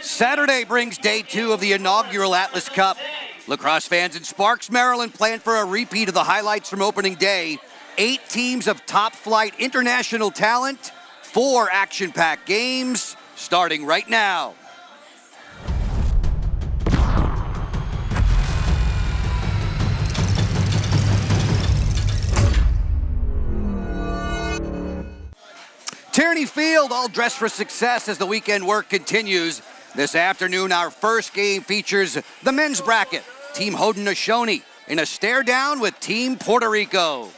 Saturday brings day 2 of the inaugural Atlas Cup. Lacrosse fans in Sparks, Maryland plan for a repeat of the highlights from opening day. 8 teams of top-flight international talent, 4 action-packed games, starting right now. Tierney Field, all dressed for success as the weekend work continues. This afternoon, our first game features the men's bracket. Team Haudenosaunee in a stare-down with Team Puerto Rico.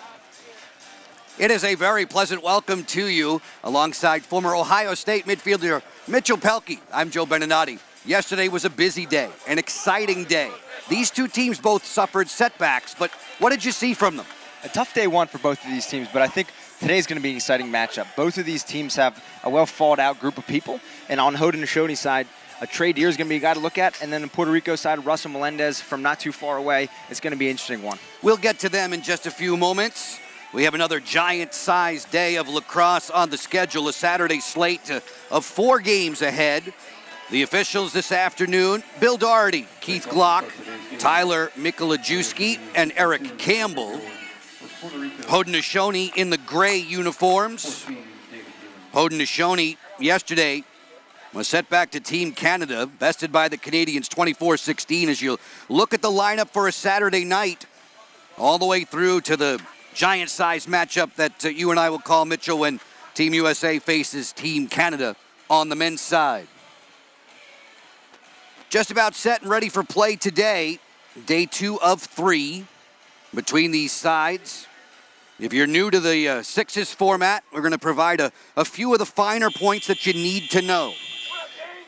It is a very pleasant welcome to you alongside former Ohio State midfielder Mitchell Pehlke. I'm Joe Beninati. Yesterday was a busy day, an exciting day. These two teams both suffered setbacks, but what did you see from them? A tough day one for both of these teams, but I think today's going to be an exciting matchup. Both of these teams have a well-thought-out group of people, and on Haudenosaunee side, Trey Deer is going to be a guy to look at, and then on Puerto Rico side, Russell Melendez from not too far away. It's going to be an interesting one. We'll get to them in just a few moments. We have another giant-sized day of lacrosse on the schedule, a Saturday slate of 4 games ahead. The officials this afternoon, Bill Doherty, Keith Glock, Tyler Mikolajewski, and Eric Campbell. Haudenosaunee in the gray uniforms. Haudenosaunee yesterday was set back to Team Canada, bested by the Canadians 24-16. As you look at the lineup for a Saturday night, all the way through to the giant-sized matchup that you and I will call, Mitchell, when Team USA faces Team Canada on the men's side. Just about set and ready for play today. Day 2 of 3 between these sides. If you're new to the sixes format, we're going to provide a few of the finer points that you need to know.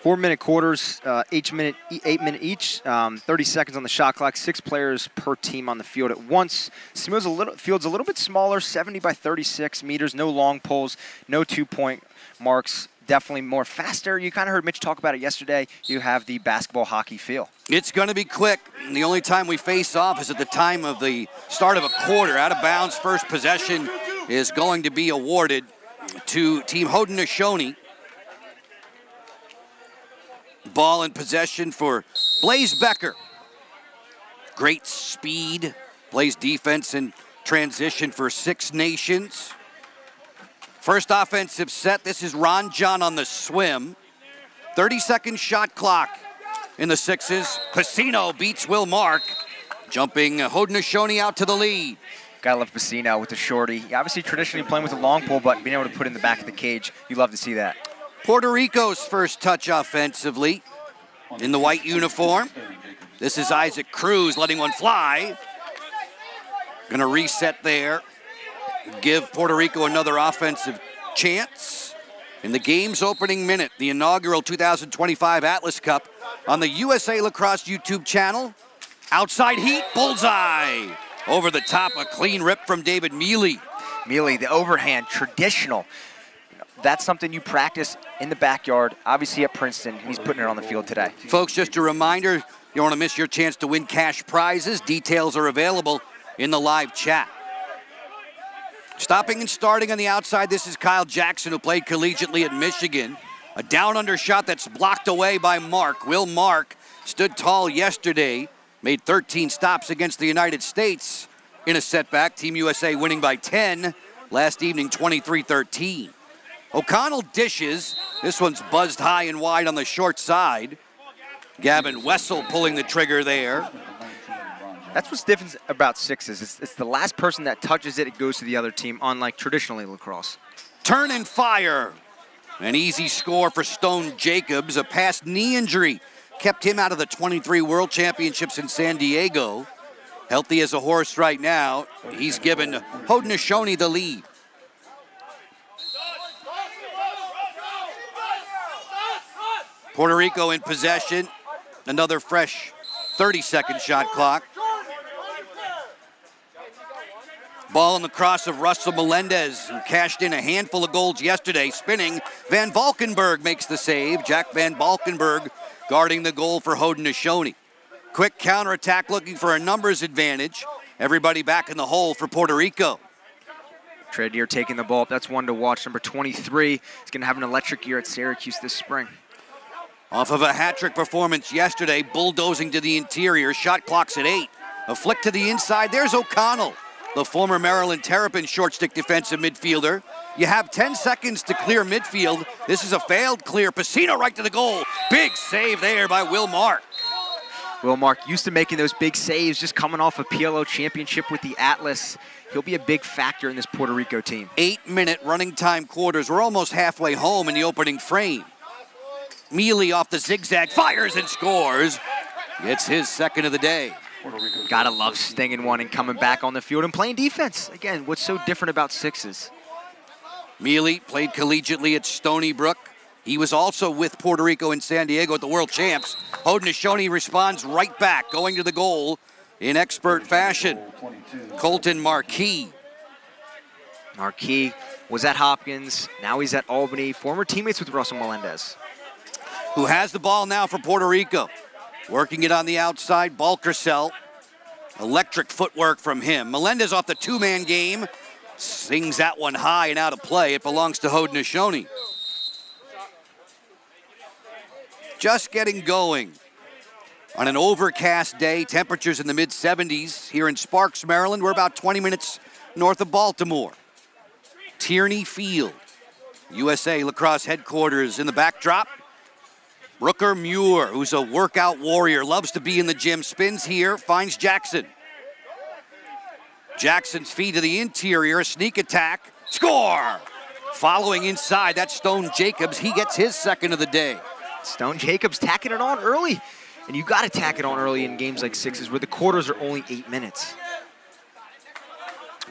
4-minute quarters, 8 minute each, 30 seconds on the shot clock, 6 players per team on the field at once. Field's a little bit smaller, 70 by 36 meters, no long poles, no 2-point marks, definitely more faster. You kind of heard Mitch talk about it yesterday. You have the basketball hockey feel. It's going to be quick. The only time we face off is at the time of the start of a quarter. Out of bounds, first possession is going to be awarded to Team Haudenosaunee. Ball in possession for Blaze Becker. Great speed. Plays defense in transition for Six Nations. First offensive set. This is Ron John on the swim. 30-second shot clock in the sixes. Pacino beats Will Mark. Jumping Haudenosaunee out to the lead. Gotta love Pacino with the shorty. Obviously traditionally playing with a long pole, but being able to put it in the back of the cage, you love to see that. Puerto Rico's first touch offensively in the white uniform. This is Isaac Cruz letting one fly. Gonna reset there. Give Puerto Rico another offensive chance. In the game's opening minute, the inaugural 2025 Atlas Cup on the USA Lacrosse YouTube channel. Outside heat, bullseye. Over the top, a clean rip from David Mealy. Mealy, the overhand, traditional. That's something you practice in the backyard, obviously at Princeton. He's putting it on the field today. Folks, just a reminder, you don't want to miss your chance to win cash prizes. Details are available in the live chat. Stopping and starting on the outside, this is Kyle Jackson, who played collegiately at Michigan. A down-under shot that's blocked away by Mark. Will Mark stood tall yesterday, made 13 stops against the United States in a setback. Team USA winning by 10 last evening, 23-13. O'Connell dishes. This one's buzzed high and wide on the short side. Gavin Wessel pulling the trigger there. That's what's different about sixes. It's the last person that touches it, it goes to the other team, unlike traditionally lacrosse. Turn and fire. An easy score for Stone Jacobs. A past knee injury kept him out of the 23 World Championships in San Diego. Healthy as a horse right now. He's given Haudenosaunee the lead. Puerto Rico in possession. Another fresh 30-second shot clock. Ball in the cross of Russell Melendez, who cashed in a handful of goals yesterday. Spinning, Van Valkenburg makes the save. Jack Van Valkenburg guarding the goal for Haudenosaunee. Quick counterattack looking for a numbers advantage. Everybody back in the hole for Puerto Rico. Trey Deer taking the ball up. That's one to watch. Number 23 is going to have an electric year at Syracuse this spring. Off of a hat-trick performance yesterday, bulldozing to the interior, shot clock's at 8. A flick to the inside, there's O'Connell, the former Maryland Terrapin short stick defensive midfielder. You have 10 seconds to clear midfield. This is a failed clear. Pacino right to the goal. Big save there by Will Mark. Will Mark used to making those big saves, just coming off a PLO championship with the Atlas. He'll be a big factor in this Puerto Rico team. 8-minute running time quarters. We're almost halfway home in the opening frame. Mealy off the zigzag, fires and scores. Gets his second of the day. Gotta love stinging one and coming back on the field and playing defense. Again, what's so different about sixes? Mealy played collegiately at Stony Brook. He was also with Puerto Rico and San Diego at the World Champs. Haudenosaunee responds right back, going to the goal in expert fashion. Koleton Marquis. Marquis was at Hopkins, now he's at Albany. Former teammates with Russell Melendez. Who has the ball now for Puerto Rico. Working it on the outside, Balcarcel. Electric footwork from him. Melendez off the two-man game. Sings that one high and out of play. It belongs to Haudenosaunee. Just getting going. On an overcast day, temperatures in the mid-70s here in Sparks, Maryland. We're about 20 minutes north of Baltimore. Tierney Field, USA Lacrosse headquarters in the backdrop. Rooker Muir, who's a workout warrior, loves to be in the gym, spins here, finds Jackson. Jackson's feed to the interior, a sneak attack, score! Following inside, that's Stone Jacobs. He gets his second of the day. Stone Jacobs tacking it on early. And you got to tack it on early in games like sixes where the quarters are only 8 minutes.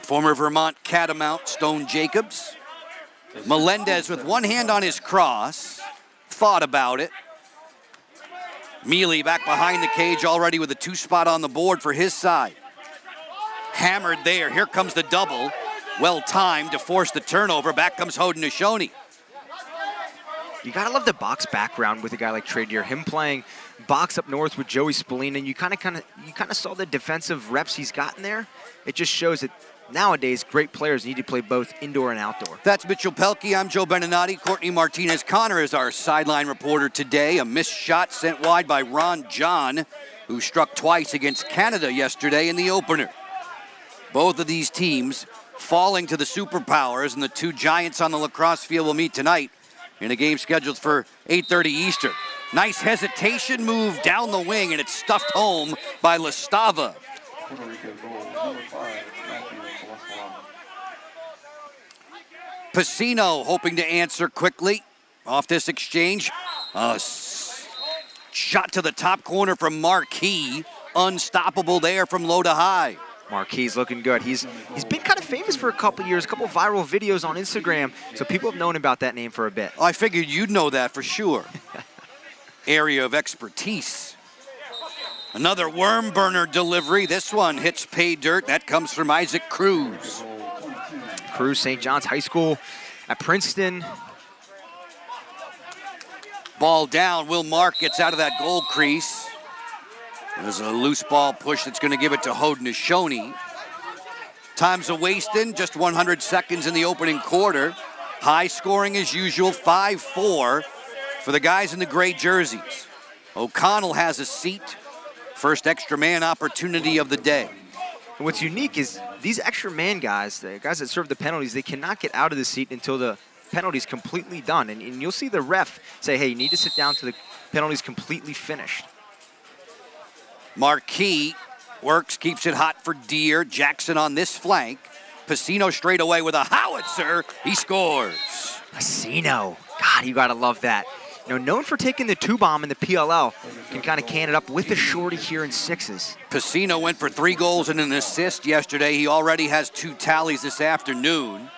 Former Vermont Catamount, Stone Jacobs. Melendez with one hand on his cross. Thought about it. Mealy back behind the cage already with a 2-spot on the board for his side. Hammered there. Here comes the double. Well timed to force the turnover. Back comes Haudenosaunee. You gotta love the box background with a guy like Tradier. Him playing box up north with Joey Spallina, and you kind of saw the defensive reps he's gotten there. It just shows that nowadays great players need to play both indoor and outdoor. That's Mitchell Pehlke. I'm Joe Beninati. Courtney Martinez-Connor is our sideline reporter today. A missed shot sent wide by Ron John, who struck twice against Canada yesterday in the opener. Both of these teams falling to the superpowers, and the two giants on the lacrosse field will meet tonight in a game scheduled for 8:30 Eastern. Nice hesitation move down the wing, and it's stuffed home by Lastava. Pacino hoping to answer quickly off this exchange. Shot to the top corner from Marquis. Unstoppable there from low to high. Marquis looking good. He's been kind of famous for a couple years, a couple viral videos on Instagram, so people have known about that name for a bit. I figured you'd know that for sure. Area of expertise. Another worm burner delivery. This one hits pay dirt. That comes from Isaac Cruz. Cruz, St. John's High School at Princeton. Ball down. Will Mark gets out of that goal crease. There's a loose ball push that's going to give it to Haudenosaunee. Time's a wasting, just 100 seconds in the opening quarter. High scoring as usual, 5-4 for the guys in the gray jerseys. O'Connell has a seat. First extra man opportunity of the day. And what's unique is these extra man guys, the guys that serve the penalties, they cannot get out of the seat until the penalty's completely done. And you'll see the ref say, hey, you need to sit down till the penalty's completely finished. Marquis works, keeps it hot for Deere. Jackson on this flank. Pacino straight away with a howitzer. He scores. Pacino. God, you got to love that. You know, known for taking the 2-bomb in the PLL, can kind of can it up with the shorty here in sixes. Pacino went for 3 goals and an assist yesterday. He already has 2 tallies this afternoon.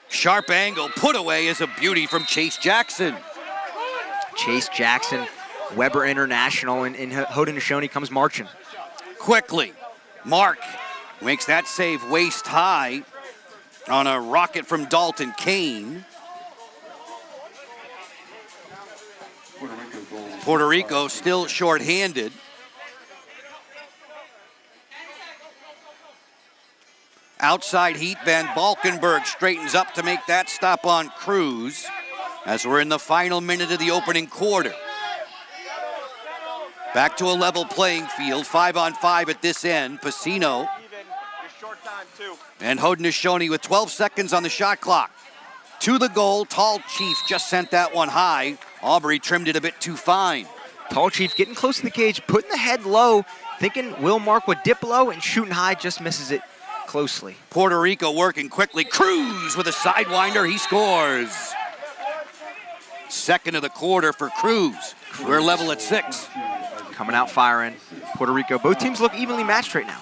Sharp angle, put away is a beauty from Chase Jackson. Chase Jackson, Weber International, and Haudenosaunee comes marching. Quickly, Mark makes that save waist high on a rocket from Dalton Kane. Puerto Rico still shorthanded. Outside heat, Van Valkenburg straightens up to make that stop on Cruz. as we're in the final minute of the opening quarter. Back to a level playing field, 5-on-5 at this end. Pacino and Haudenosaunee with 12 seconds on the shot clock. To the goal, Tall Chief just sent that one high. Aubrey trimmed it a bit too fine. Tall Chief getting close to the cage, putting the head low, thinking Will Mark would dip low, and shooting high, just misses it closely. Puerto Rico working quickly. Cruz with a sidewinder, he scores. Second of the quarter for Cruz. We're level at 6. Coming out firing. Puerto Rico, both teams look evenly matched right now.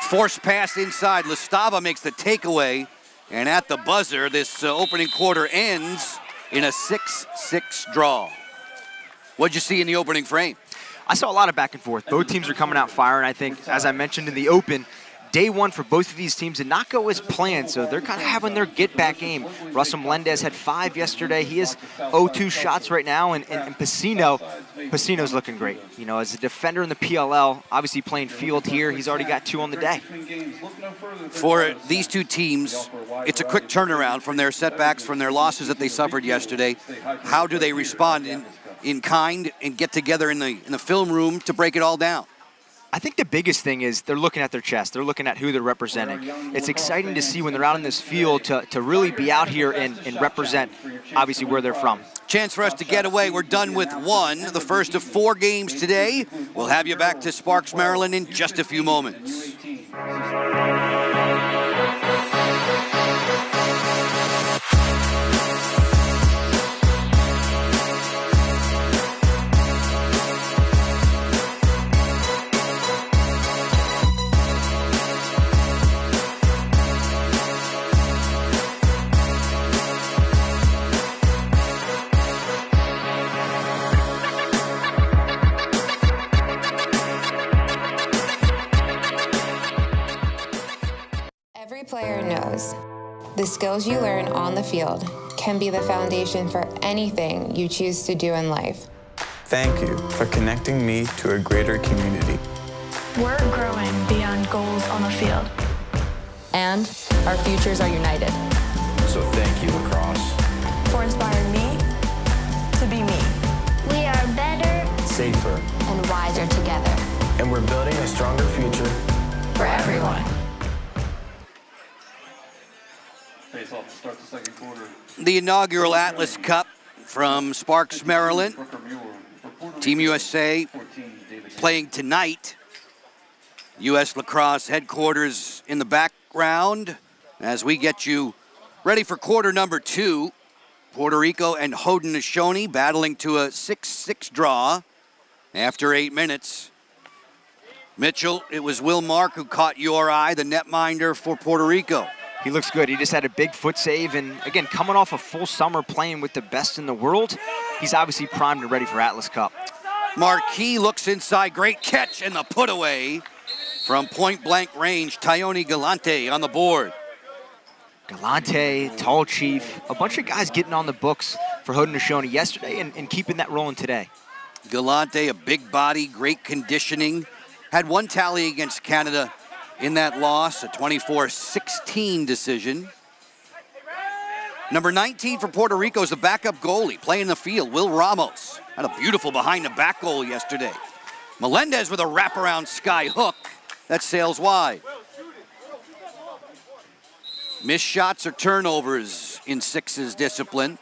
Forced pass inside. Listava makes the takeaway. And at the buzzer, this opening quarter ends in a 6-6 draw. What'd you see in the opening frame? I saw a lot of back and forth. Both teams are coming out firing. I think, as I mentioned in the open, day one for both of these teams did not go as planned, so they're kind of having their get-back game. Russell Melendez had 5 yesterday. He has 0-2 shots right now, and Pacino's looking great. You know, as a defender in the PLL, obviously playing field here, he's already got 2 on the day. For these two teams, it's a quick turnaround from their setbacks, from their losses that they suffered yesterday. How do they respond in kind and get together in the film room to break it all down? I think the biggest thing is they're looking at their chest. They're looking at who they're representing. It's exciting to see when they're out in this field to really be out here and represent, obviously, where they're from. Chance for us to get away. We're done with one, the first of 4 games today. We'll have you back to Sparks, Maryland in just a few moments. Every player knows the skills you learn on the field can be the foundation for anything you choose to do in life. Thank you for connecting me to a greater community. We're growing beyond goals on the field. And our futures are united. So thank you, Lacrosse, For inspiring me to be me. We are better, safer, And wiser together. And we're building a stronger future For everyone. Face off to start the second quarter. The inaugural Atlas Cup from Sparks, Maryland. Team USA playing tonight. U.S. Lacrosse headquarters in the background as we get you ready for quarter number 2. Puerto Rico and Haudenosaunee battling to a 6-6 draw after 8 minutes. Mitchell, it was Will Mark who caught your eye, the netminder for Puerto Rico. He looks good. He just had a big foot save, and again, coming off a full summer playing with the best in the world, he's obviously primed and ready for Atlas Cup. Marquis looks inside, great catch, and the put away from point-blank range. Tyone Galante on the board. Galante, Tall Chief, a bunch of guys getting on the books for Haudenosaunee yesterday and keeping that rolling today. Galante, a big body, great conditioning. Had 1 tally against Canada in that loss, a 24-16 decision. Number 19 for Puerto Rico is the backup goalie playing the field, Will Ramos. Had a beautiful behind-the-back goal yesterday. Melendez with a wraparound sky hook that sails wide. Missed shots or turnovers in 6's discipline.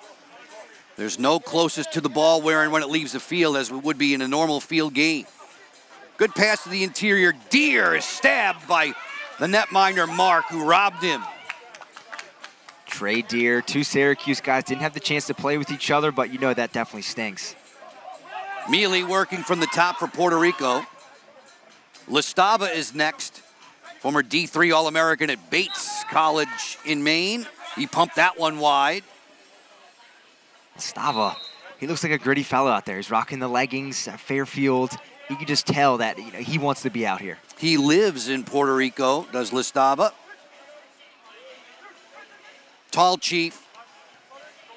There's no closest to the ball wearing when it leaves the field as it would be in a normal field game. Good pass to the interior. Deer is stabbed by the netminder Mark, who robbed him. Trey Deer, 2 Syracuse guys didn't have the chance to play with each other, but you know that definitely stinks. Mealy working from the top for Puerto Rico. Listava is next. Former D3 All-American at Bates College in Maine. He pumped that one wide. Listava, he looks like a gritty fellow out there. He's rocking the leggings at Fairfield. You can just tell that he wants to be out here. He lives in Puerto Rico, does Listava. Tall Chief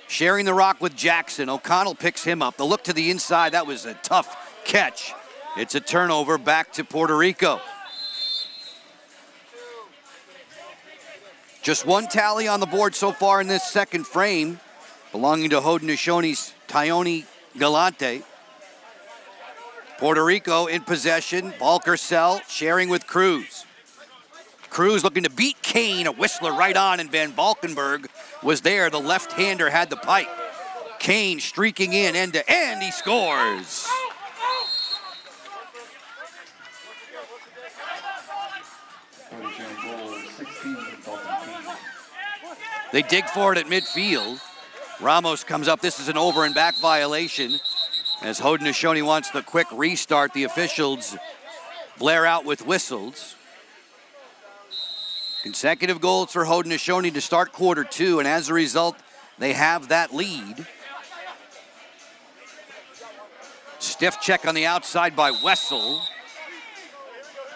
sharing the rock with Jackson. O'Connell picks him up. The look to the inside, that was a tough catch. It's a turnover back to Puerto Rico. Just 1 tally on the board so far in this second frame. belonging to Haudenosaunee's Tyone Galante. Puerto Rico in possession. Balcarcel sharing with Cruz. Cruz looking to beat Kane. A whistler right on, and Van Valkenburg was there. The left-hander had the pipe. Kane streaking in end to end. He scores. Goal 16, Dalton Kane. They dig for it at midfield. Ramos comes up. This is an over and back violation. As Haudenosaunee wants the quick restart, the officials blare out with whistles. Consecutive goals for Haudenosaunee to start quarter two, and as a result, they have that lead. Stiff check on the outside by Wessel.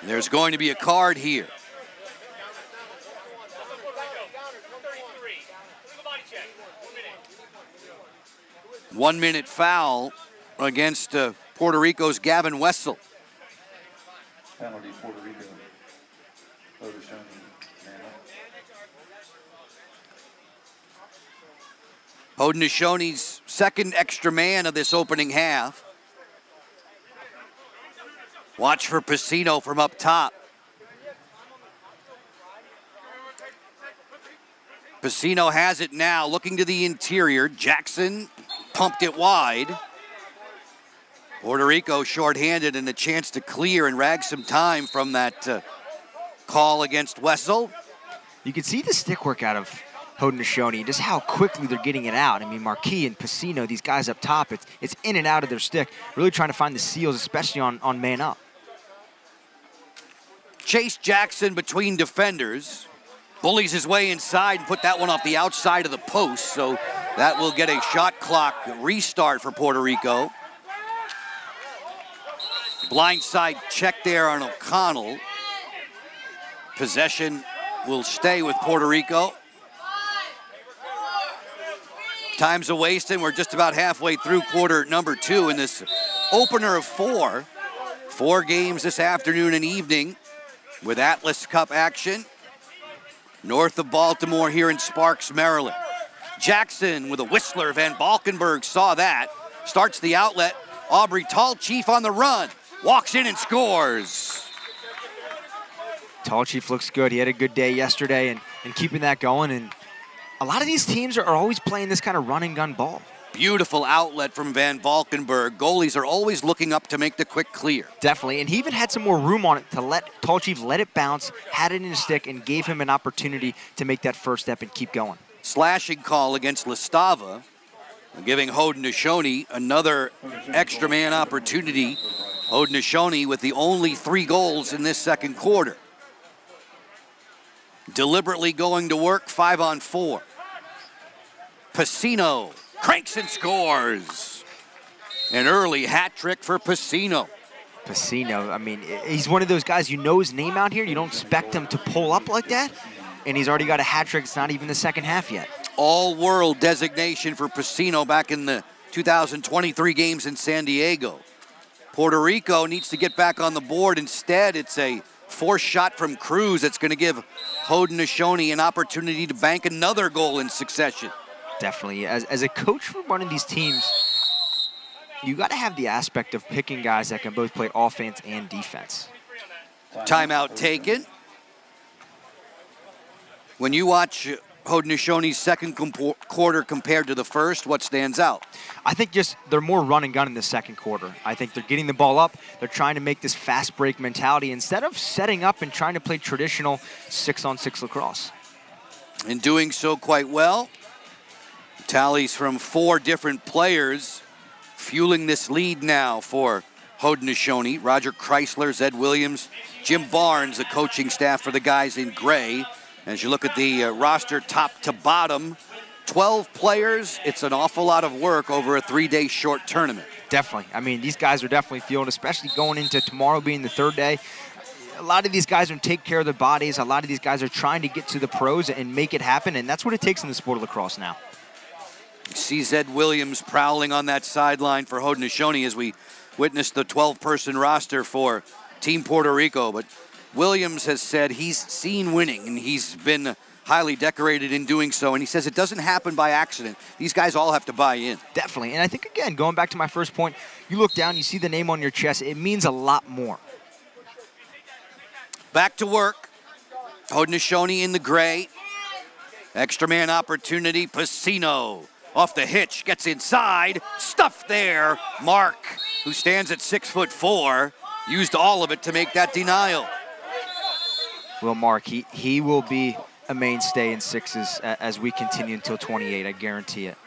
There's going to be a card here. One-minute foul against Puerto Rico's Gavin Wessel. Penalty, Puerto Rico. Haudenosaunee, man up. Haudenosaunee's second extra man of this opening half. Watch for Piscino from up top. Piscino has it now, looking to the interior. Jackson pumped it wide. Puerto Rico shorthanded and a chance to clear and rag some time from that call against Wessel. You can see the stick work out of Haudenosaunee, just how quickly they're getting it out. I mean, Marquis and Piscino, these guys up top, it's in and out of their stick, really trying to find the seals, especially on man up. Chase Jackson between defenders. Bullies his way inside and put that one off the outside of the post, so that will get a shot clock restart for Puerto Rico. Blindside check there on O'Connell. Possession will stay with Puerto Rico. Time's a wasting. We're just about halfway through quarter number two in this opener of four. 4 games this afternoon and evening with Atlas Cup action. North of Baltimore here in Sparks, Maryland. Jackson with a whistler. Van Valkenburg saw that. Starts the outlet. Aubrey Tallchief on the run. Walks in and scores. Tallchief looks good. He had a good day yesterday and keeping that going. And a lot of these teams are always playing this kind of run and gun ball. Beautiful outlet from Van Valkenburg. Goalies are always looking up to make the quick clear. Definitely, and he even had some more room on it to let Tallchief let it bounce, had it in his stick, and gave him an opportunity to make that first step and keep going. Slashing call against Listava, giving Haudenosaunee another extra man opportunity. Haudenosaunee with the only 3 goals in this second quarter. Deliberately going to work, 5-on-4. Piscino cranks and scores. An early hat trick for Piscino. Piscino, I mean, he's one of those guys, you know his name out here. You don't expect him to pull up like that. And he's already got a hat trick. It's not even the second half yet. All-world designation for Piscino back in the 2023 games in San Diego. Puerto Rico needs to get back on the board. Instead, it's a forced shot from Cruz that's going to give Haudenosaunee an opportunity to bank another goal in succession. Definitely. As a coach for one of these teams, you got to have the aspect of picking guys that can both play offense and defense. Timeout taken. When you watch Haudenosaunee's second quarter compared to the first, what stands out? I think just they're more run and gun in the second quarter. I think they're getting the ball up. They're trying to make this fast break mentality instead of setting up and trying to play traditional 6-on-6 lacrosse. And doing so quite well. Tallies from 4 different players fueling this lead now for Haudenosaunee. Roger Chrysler, Zed Williams, Jim Barnes, the coaching staff for the guys in gray. As you look at the roster top to bottom, 12 players. It's an awful lot of work over a 3-day short tournament. Definitely. I mean, these guys are definitely feeling, especially going into tomorrow being the 3rd day. A lot of these guys are take care of their bodies. A lot of these guys are trying to get to the pros and make it happen, and that's what it takes in the sport of lacrosse now. You see Zed Williams prowling on that sideline for Haudenosaunee as we witness the 12-person roster for Team Puerto Rico. But Williams has said he's seen winning, and he's been highly decorated in doing so, and he says it doesn't happen by accident. These guys all have to buy in. Definitely. And I think, again, going back to my first point, you look down, you see the name on your chest, it means a lot more. Back to work. Haudenosaunee in the gray. Extra man opportunity. Piscino off the hitch, gets inside. Stuffed there. Mark, who stands at 6'4", used all of it to make that denial. Well, Mark, he will be a mainstay in sixes as we continue until 28, I guarantee it.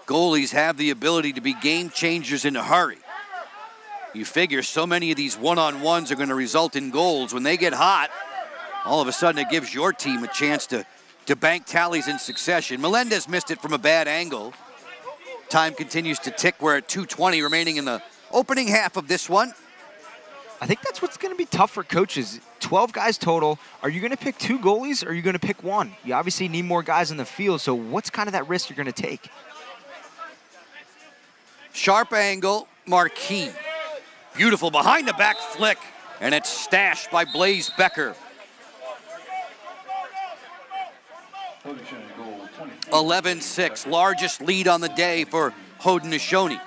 Goalies have the ability to be game changers in a hurry. You figure so many of these one-on-ones are going to result in goals. When they get hot, all of a sudden it gives your team a chance to bank tallies in succession. Melendez missed it from a bad angle. Time continues to tick. We're at 2:20 remaining in the opening half of this one. I think that's what's going to be tough for coaches. 12 guys total. Are you going to pick 2 goalies or are you going to pick 1? You obviously need more guys in the field, so what's kind of that risk you're going to take? Sharp angle, Marquis. Beautiful behind the back flick, and it's stashed by Blaze Becker. 11-6, largest lead on the day for Haudenosaunee.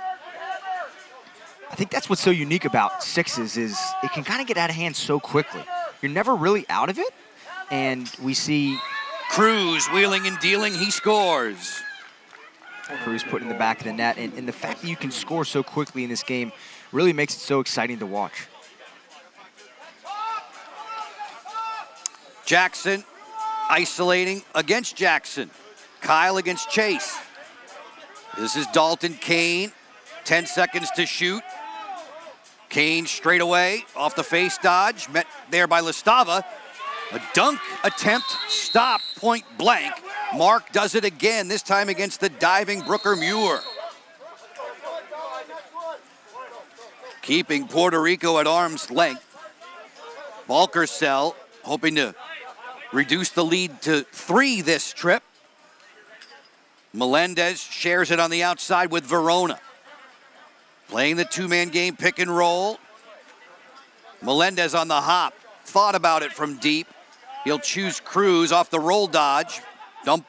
I think that's what's so unique about sixes is it can kind of get out of hand so quickly. You're never really out of it, and we see Cruz wheeling and dealing, he scores. Cruz put in the back of the net, and the fact that you can score so quickly in this game really makes it so exciting to watch. Jackson isolating against Jackson. Kyle against Chase. This is Dalton Kane. 10 seconds to shoot. Kane straight away off the face dodge. Met there by Listava. A dunk attempt, stop, point blank. Mark does it again, this time against the diving Brooker Muir. Keeping Puerto Rico at arm's length. Balkersell hoping to reduce the lead to 3 this trip. Melendez shares it on the outside with Verona. Playing the 2-man game, pick and roll. Melendez on the hop. Thought about it from deep. He'll choose Cruz off the roll dodge. Dumped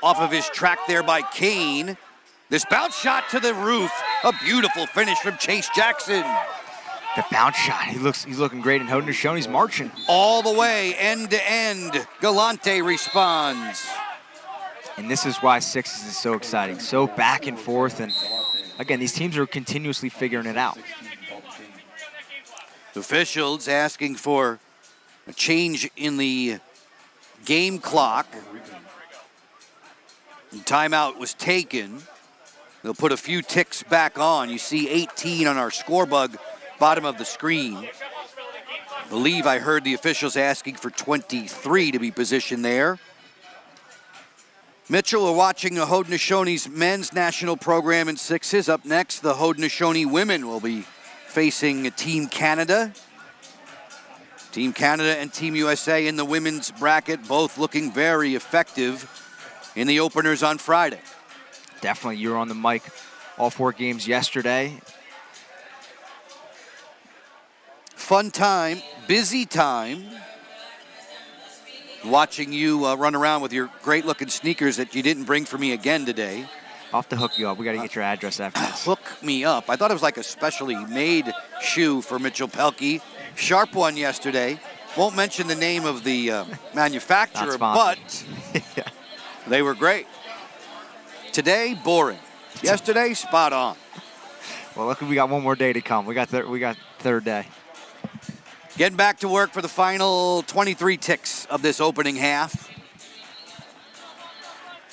off of his track there by Kane. This bounce shot to the roof. A beautiful finish from Chase Jackson. The bounce shot, he's looking great, and Haudenosaunee marching. All the way, end to end. Galante responds. And this is why sixes is so exciting. So back and forth, and again, these teams are continuously figuring it out. The officials asking for a change in the game clock. The timeout was taken. They'll put a few ticks back on. You see 18 on our scorebug, bottom of the screen. I believe I heard the officials asking for 23 to be positioned there. Mitchell, we're watching the Haudenosaunee's men's national program in sixes. Up next, the Haudenosaunee women will be facing Team Canada. Team Canada and Team USA in the women's bracket, both looking very effective in the openers on Friday. Definitely, you were on the mic all 4 games yesterday. Fun time, busy time. Watching you run around with your great-looking sneakers that you didn't bring for me again today. I'll have to hook you up. We got to get your address after this. Hook me up. I thought it was like a specially made shoe for Mitchell Pehlke. Sharp one yesterday. Won't mention the name of the manufacturer, but Yeah. They were great. Today, boring. Yesterday, spot on. Well, look, we got one more day to come. We got third day. Getting back to work for the final 23 ticks of this opening half.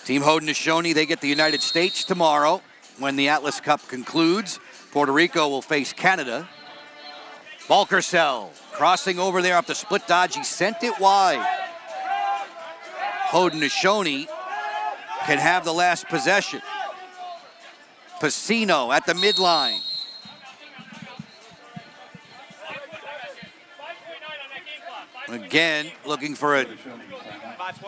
Team Haudenosaunee, they get the United States tomorrow when the Atlas Cup concludes. Puerto Rico will face Canada. Balkersell crossing over there off the split dodge. He sent it wide. Haudenosaunee can have the last possession. Piscino at the midline. Again, looking for an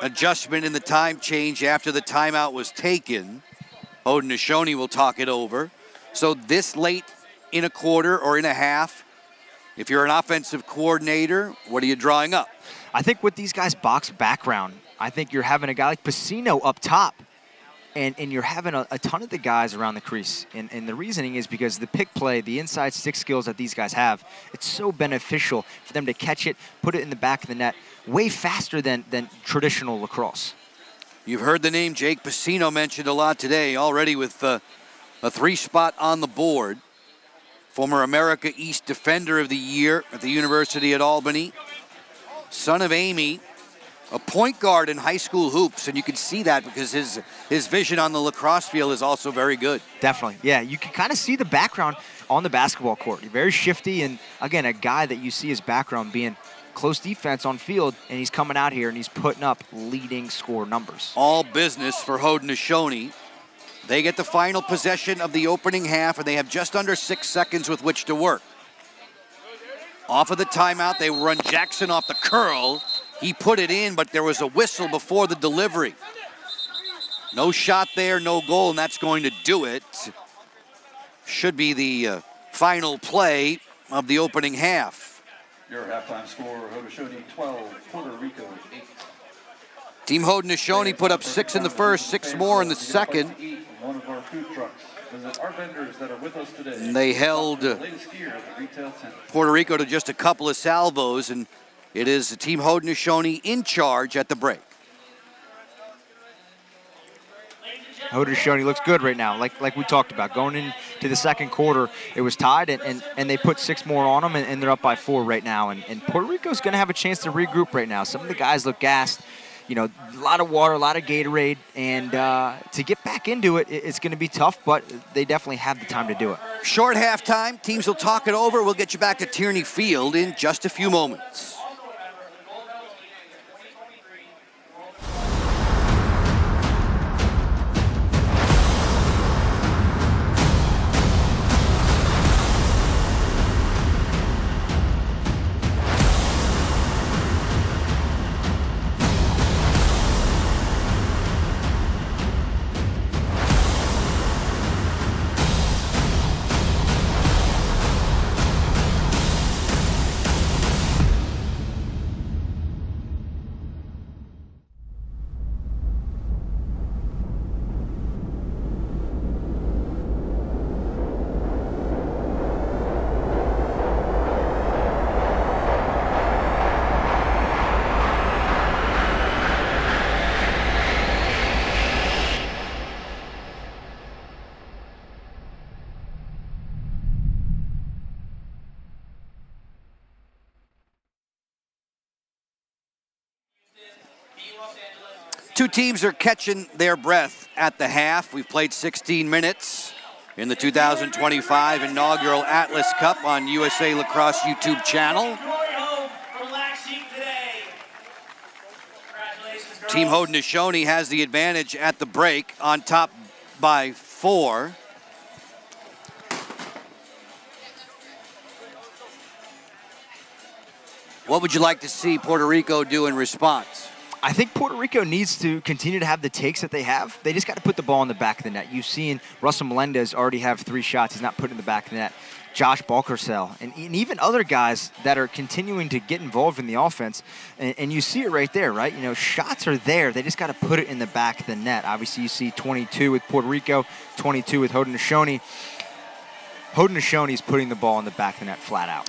adjustment in the time change after the timeout was taken. Haudenosaunee will talk it over. So this late in a quarter or in a half, if you're an offensive coordinator, what are you drawing up? I think with these guys' box background, I think you're having a guy like Piscino up top, and you're having a ton of the guys around the crease. And the reasoning is because the pick play, the inside stick skills that these guys have, it's so beneficial for them to catch it, put it in the back of the net way faster than traditional lacrosse. You've heard the name Jake Piscino mentioned a lot today, already with a 3-spot on the board. Former America East Defender of the Year at the University at Albany. Son of Amy, a point guard in high school hoops, and you can see that because his vision on the lacrosse field is also very good. Definitely, yeah. You can kind of see the background on the basketball court. Very shifty, and again, a guy that you see his background being close defense on field, and he's coming out here and he's putting up leading score numbers. All business for Haudenosaunee. They get the final possession of the opening half, and they have just under 6 seconds with which to work. Off of the timeout, they run Jackson off the curl. He put it in, but there was a whistle before the delivery. No shot there, no goal, and that's going to do it. Should be the final play of the opening half. Your halftime score, Haudenosaunee 12, Puerto Rico 8. Team Haudenosaunee put up 6 in the first, 6 more in the second. One of our food trucks. Visit our vendors that are with us today. And they held Latest gear at the retail tent. Puerto Rico to just a couple of salvos, and it is Team Haudenosaunee in charge at the break. Haudenosaunee looks good right now, like we talked about. Going into the second quarter, it was tied, and they put 6 more on them, and they're up by 4 right now. And Puerto Rico's going to have a chance to regroup right now. Some of the guys look gassed. You know, a lot of water, a lot of Gatorade, and to get back into it, it's going to be tough, but they definitely have the time to do it. Short halftime. Teams will talk it over. We'll get you back to Tierney Field in just a few moments. Two teams are catching their breath at the half. We've played 16 minutes in the 2025 inaugural Atlas Cup on USA Lacrosse YouTube channel. Team Haudenosaunee has the advantage at the break, on top by 4. What would you like to see Puerto Rico do in response? I think Puerto Rico needs to continue to have the takes that they have. They just got to put the ball in the back of the net. You've seen Russell Melendez already have 3 shots. He's not put in the back of the net. Josh Balkersell, and even other guys that are continuing to get involved in the offense. And you see it right there, right? You know, shots are there. They just got to put it in the back of the net. Obviously, you see 22 with Puerto Rico, 22 with Haudenosaunee. Haudenosaunee is putting the ball in the back of the net flat out.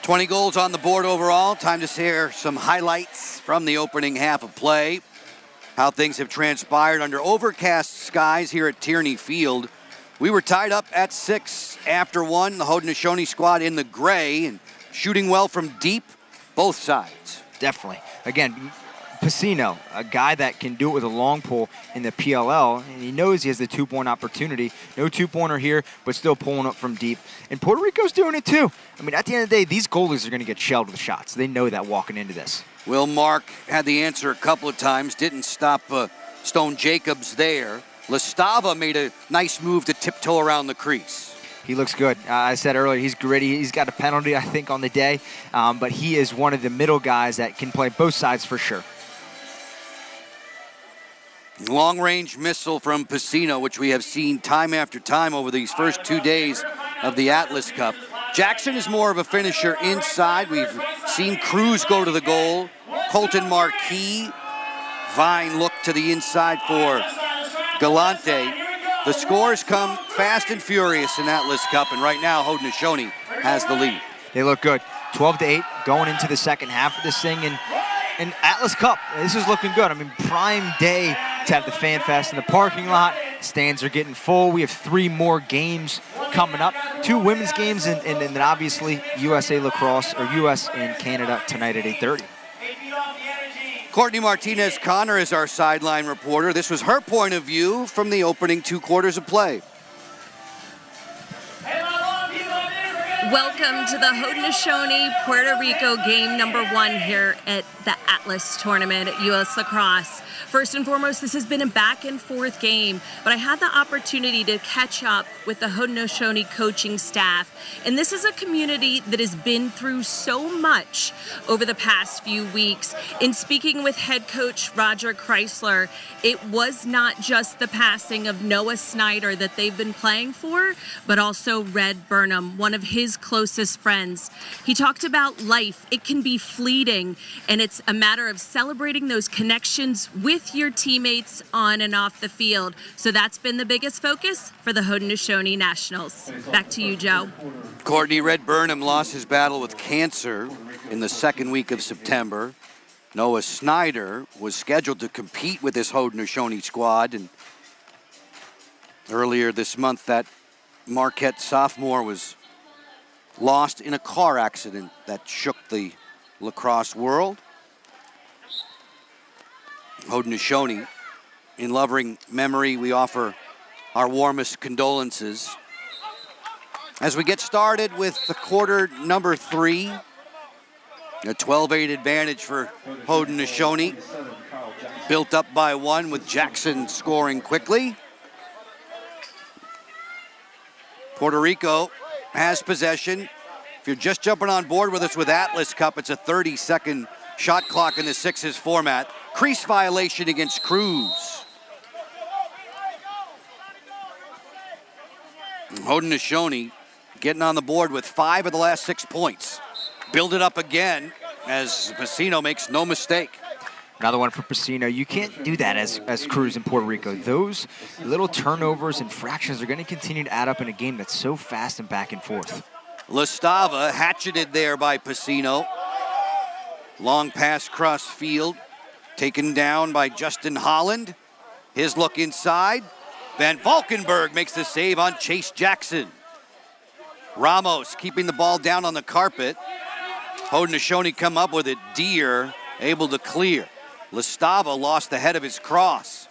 20 goals on the board overall. Time to share some highlights from the opening half of play. How things have transpired under overcast skies here at Tierney Field. We were tied up at 6 after 1. The Haudenosaunee squad in the gray and shooting well from deep, both sides. Definitely. Again, Piscino, a guy that can do it with a long pull in the PLL, and he knows he has the 2-point opportunity. No 2-pointer here, but still pulling up from deep. And Puerto Rico's doing it too. I mean, at the end of the day, these goalies are going to get shelled with shots. They know that walking into this. Will Mark had the answer a couple of times, didn't stop Stone Jacobs there. Lastava made a nice move to tiptoe around the crease. He looks good. I said earlier, he's gritty. He's got a penalty, I think, on the day. But he is one of the middle guys that can play both sides for sure. Long-range missile from Piscino, which we have seen time after time over these first 2 days of the Atlas Cup. Jackson is more of a finisher inside. We've seen Cruz go to the goal. Colton Marquis Vine look to the inside for Galante. The scores come fast and furious in Atlas Cup, and right now Haudenosaunee has the lead. They look good. 12-8 going into the second half of this thing, and Atlas Cup, this is looking good. I mean, prime day to have the Fan Fest in the parking lot. Stands are getting full. We have 3 more games coming up. 2 women's games, and then obviously USA Lacrosse, or US and Canada tonight at 8:30. Courtney Martinez-Connor is our sideline reporter. This was her point of view from the opening 2 quarters of play. Welcome to the Haudenosaunee, Puerto Rico game number 1 here at the Atlas tournament at US Lacrosse. First and foremost, this has been a back and forth game, but I had the opportunity to catch up with the Haudenosaunee coaching staff. And this is a community that has been through so much over the past few weeks. In speaking with head coach Roger Chrysler, it was not just the passing of Noah Snyder that they've been playing for, but also Red Burnham, one of his closest friends. He talked about life. It can be fleeting, and it's a matter of celebrating those connections with your teammates on and off the field. So that's been the biggest focus for the Haudenosaunee Nationals. Back to you, Joe. Courtney, Red Burnham lost his battle with cancer in the second week of September. Noah Snyder was scheduled to compete with this Haudenosaunee squad, and earlier this month that Marquette sophomore was lost in a car accident that shook the lacrosse world. Haudenosaunee, in loving memory, we offer our warmest condolences. As we get started with the quarter number 3, a 12-8 advantage for Haudenosaunee, built up by 1 with Jackson scoring quickly. Puerto Rico has possession. If you're just jumping on board with us with Atlas Cup, it's a 30-second shot clock in the 6s format. Crease violation against Cruz. Haudenosaunee getting on the board with 5 of the last 6 points. Build it up again as Pacino makes no mistake. Another one for Pacino. You can't do that as Cruz in Puerto Rico. Those little turnovers and fractions are going to continue to add up in a game that's so fast and back and forth. Lastava hatcheted there by Pacino. Long pass cross field, taken down by Justin Holland. His look inside. Van Valkenburg makes the save on Chase Jackson. Ramos keeping the ball down on the carpet. Haudenosaunee come up with it. Deere able to clear. Lastava lost the head of his cross.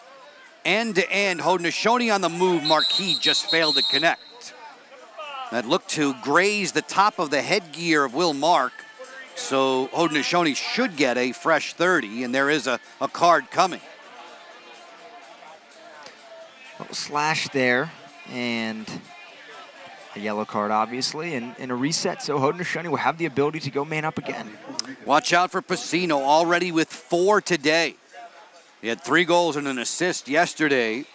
End to end, Haudenosaunee on the move. Marquis just failed to connect. That looked to graze the top of the headgear of Will Mark. So Haudenosaunee should get a fresh 30, and there is a card coming. A little slash there, and a yellow card, obviously, and a reset. So Haudenosaunee will have the ability to go man up again. Watch out for Pacino, already with 4 today. He had 3 goals and an assist yesterday,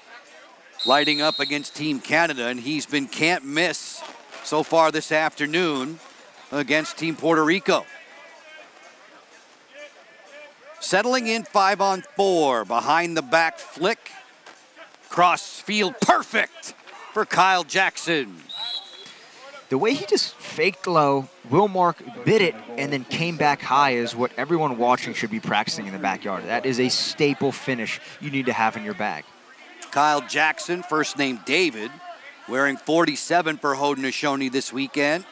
lighting up against Team Canada, and he's been can't miss so far this afternoon against Team Puerto Rico. Settling in 5-on-4, behind the back flick. Cross field, perfect for Kyle Jackson. The way he just faked low, Will Mark bit it, and then came back high is what everyone watching should be practicing in the backyard. That is a staple finish you need to have in your bag. Kyle Jackson, first name David, wearing 47 for Haudenosaunee this weekend.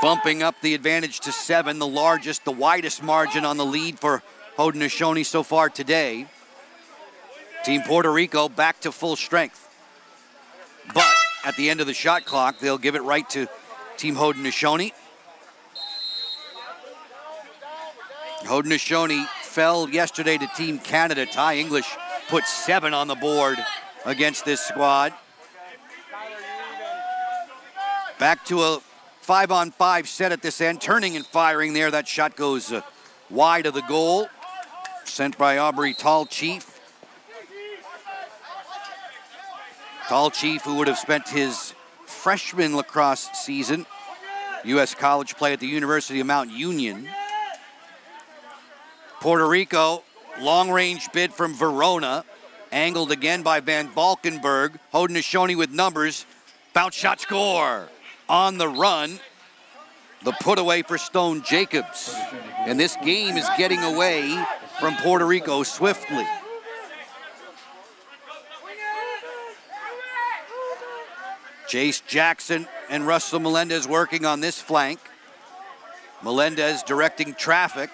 Bumping up the advantage to 7, the largest, the widest margin on the lead for Haudenosaunee so far today. Team Puerto Rico back to full strength. But at the end of the shot clock, they'll give it right to Team Haudenosaunee. Haudenosaunee fell yesterday to Team Canada. Ty English put 7 on the board against this squad. Back to a 5-on-5 set at this end. Turning and firing there. That shot goes wide of the goal. Sent by Aubrey Tall Chief. Tall Chief, who would have spent his freshman lacrosse season, U.S. college play at the University of Mount Union, Puerto Rico, long-range bid from Verona. Angled again by Van Valkenburg. Haudenosaunee with numbers. Bounce shot score. On the run, the put away for Stone Jacobs. And this game is getting away from Puerto Rico swiftly. Jace Jackson and Russell Melendez working on this flank. Melendez directing traffic.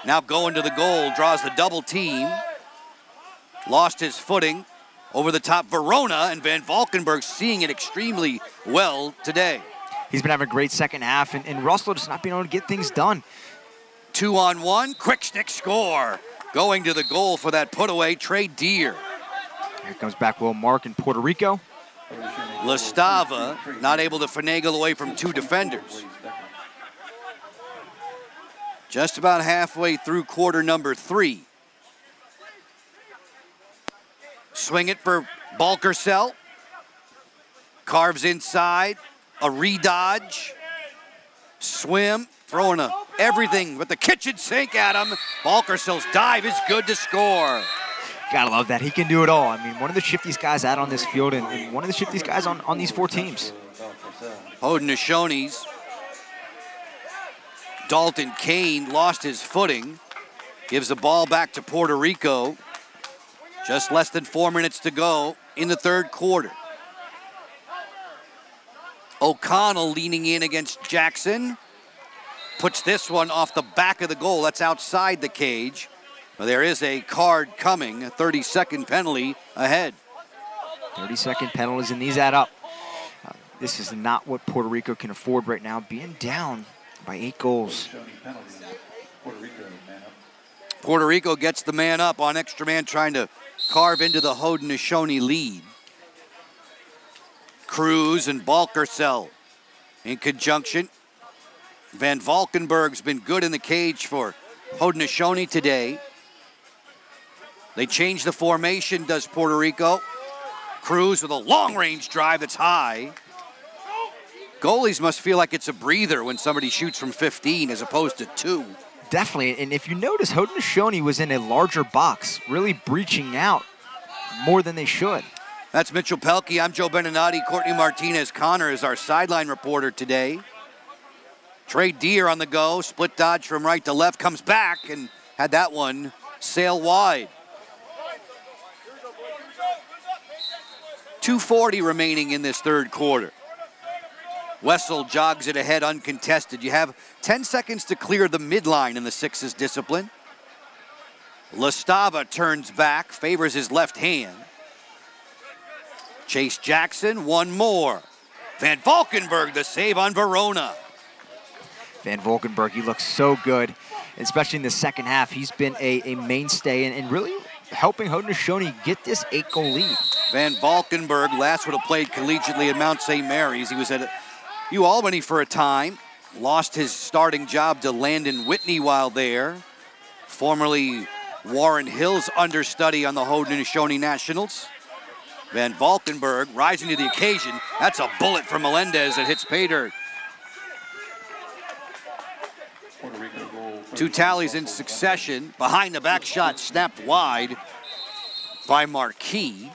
Now going to the goal, draws the double team. Lost his footing over the top. Verona and Van Valkenburg seeing it extremely well today. He's been having a great second half, and Russell just not being able to get things done. 2-on-1, quick stick score. Going to the goal for that put away, Trey Deer. Here comes back Will Mark in Puerto Rico. Lastava not able to finagle away from two defenders. Just about halfway through quarter number 3. Swing it for Balkersell. Carves inside. A redodge. Swim. Throwing everything with the kitchen sink at him. Balkersell's dive is good to score. Gotta love that. He can do it all. I mean, one of the shiftiest guys out on this field and one of the shiftiest guys on these 4 teams. Haudenosaunee's Dalton Kane lost his footing. Gives the ball back to Puerto Rico. Just less than 4 minutes to go in the third quarter. O'Connell leaning in against Jackson. Puts this one off the back of the goal. That's outside the cage. Well, there is a card coming, a 30-second penalty ahead. 30-second penalties, and these add up. This is not what Puerto Rico can afford right now, being down by 8 goals. Puerto Rico gets the man up on extra man, trying to carve into the Haudenosaunee lead. Cruz and Balkersell in conjunction. Van Valkenburg's been good in the cage for Haudenosaunee today. They change the formation, does Puerto Rico. Cruz with a long-range drive that's high. Goalies must feel like it's a breather when somebody shoots from 15 as opposed to 2. Definitely, and if you notice, Haudenosaunee was in a larger box, really breaching out more than they should. That's Mitchell Pehlke. I'm Joe Beninati. Courtney Martinez-Connor is our sideline reporter today. Trey Deer on the go. Split dodge from right to left. Comes back and had that one sail wide. 2:40 remaining in this third quarter. Wessel jogs it ahead uncontested. You have 10 seconds to clear the midline in the Sixes discipline. Lastava turns back, favors his left hand. Chase Jackson, one more. Van Valkenburg, the save on Verona. Van Valkenburg, he looks so good, especially in the second half. He's been a mainstay and really helping Haudenosaunee get this 8-goal lead. Van Valkenburg last would have played collegiately at Mount St. Mary's. He was at UAlbany for a time. Lost his starting job to Landon Whitney while there. Formerly Warren Hill's understudy on the Haudenosaunee Nationals. Van Valkenburg rising to the occasion. That's a bullet from Melendez that hits pay dirt. 2 tallies in succession. Behind the back shot snapped wide by Marquis.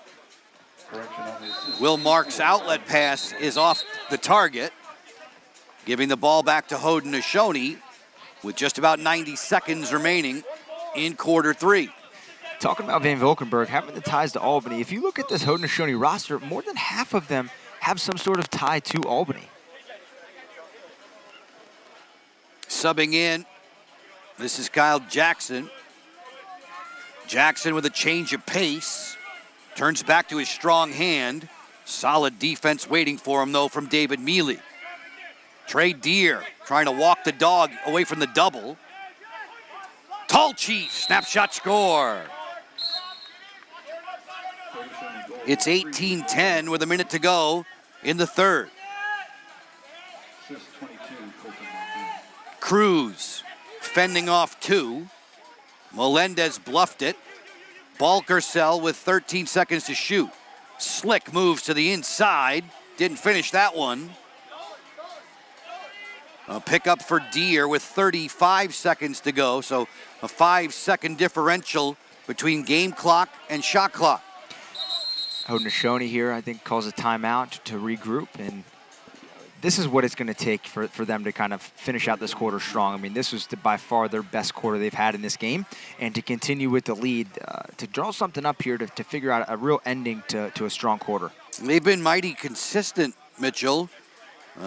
Will Mark's outlet pass is off the target, giving the ball back to Haudenosaunee with just about 90 seconds remaining in quarter 3. Talking about Van Valkenburg having the ties to Albany, if you look at this Haudenosaunee roster, more than half of them have some sort of tie to Albany. Subbing in, this is Kyle Jackson. Jackson with a change of pace. Turns back to his strong hand. Solid defense waiting for him, though, from David Mealy. Trey Deer trying to walk the dog away from the double. Tall Chief, snapshot score. It's 18-10 with a minute to go in the third. Cruz fending off 2. Melendez bluffed it. Balkersell with 13 seconds to shoot. Slick moves to the inside. Didn't finish that one. A pickup for Deere with 35 seconds to go, so a 5-second differential between game clock and shot clock. Haudenosaunee here, I think, calls a timeout to regroup, and this is what it's going to take for them to kind of finish out this quarter strong. I mean, this was by far their best quarter they've had in this game, and to continue with the lead, to draw something up here to figure out a real ending to a strong quarter. They've been mighty consistent, Mitchell.